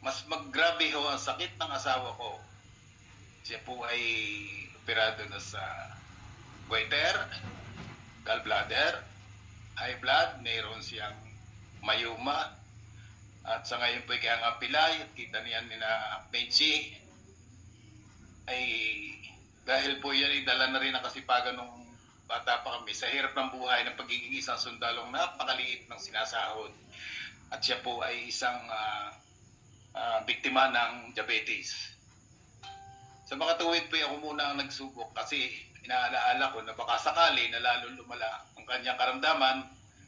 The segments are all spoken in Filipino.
mas maggrabe ho ang sakit ng asawa ko. Siya po ay operado na sa goiter, gallbladder, high blood, mayroon siyang mayuma, at sa ngayon po kaya nga pilay, at kita niyan nila Benji, ay dahil po yan ay dala na rin ang kasipagan nung bata pa kami sa hirap ng buhay ng pagiging isang sundalong napakaliit ng sinasahod. At siya po ay isang biktima ng diabetes. Sa mga tuwid po ako muna ang nagsubok kasi inaalaala ko na baka sakali na lalo lumala ang kanyang karamdaman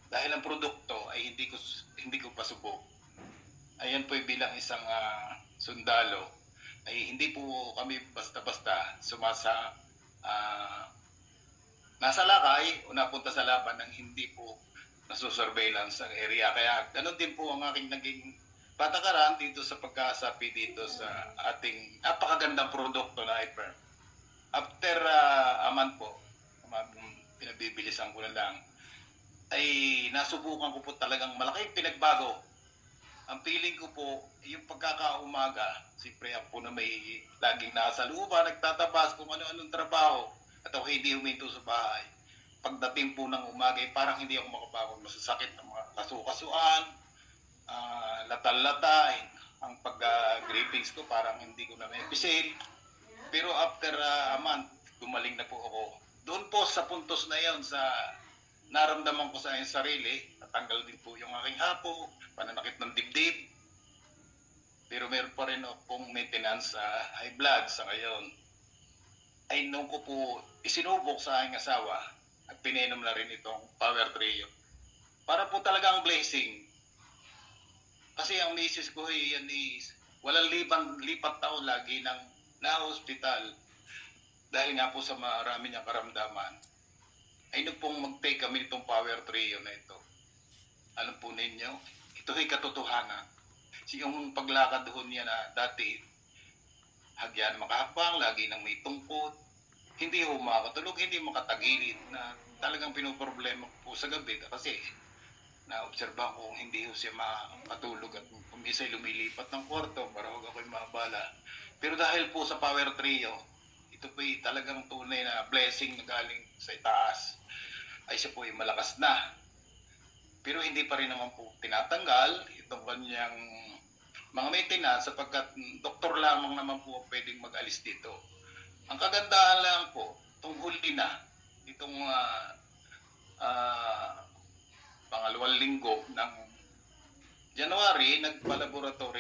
dahil ang produkto ay hindi ko pasubok. Ayan po bilang isang sundalo ay hindi po kami basta-basta nasa lakay o napunta sa laban ng hindi po nasusurveillance ang area. Kaya ganun din po ang aking naging patakaran dito sa pagkasapi dito sa ating napakagandang produkto na Hyper. After a month po, pinabibilisan ko na lang, ay nasubukan ko po talagang malaking pinagbago. Ang feeling ko po, yung pagkakaumaga, siyempre ako po na may laging nasa lupa, nagtatabas kung ano-anong trabaho, at ako hindi huminto sa bahay. Pagdating po ng umaga, parang hindi ako makapagod, masasakit ng mga kasukasuan, latal-lata, ang pag-grippings ko parang hindi ko na may pisil. Pero after a month, gumaling na po ako. Doon po sa puntos na yon, sa naramdaman ko sa aking sarili, natanggal din po yung aking hapo, pananakit ng dibdib. Pero meron pa rin akong maintenance sa high blood sa ngayon. Ay nung ko po isinubok sa aking asawa at pinainom na rin itong Power Trio. Para po talagang blessing. Kasi ang misis ko yan is walang lipat taon lagi ng na-hospital dahil nga po sa marami niyang karamdaman. Ay nung pong mag-take kami itong Power Trio na ito. Alam po ninyo, ito ay katotohanan. Yung paglakad doon niya na dati, hagyan makahapang, lagi nang may tungkot, hindi ho makatulog, hindi makatagilid, na talagang pinoproblema po sa gabi kasi na-obserba ko kung hindi ho siya makatulog at kumisay lumilipat ng kwarto para huwag ako'y mabala. Pero dahil po sa Power Trio, ito po ay talagang tunay na blessing na galing sa itaas, ay siya po ay malakas na. Pero hindi pa rin naman po tinatanggal itong kanyang mga maintenance sapagkat doktor lamang naman po pwedeng mag-alis dito. Ang kagandahan lang po, itong huli na, itong pangalawang linggo ng January, nagpa-laboratory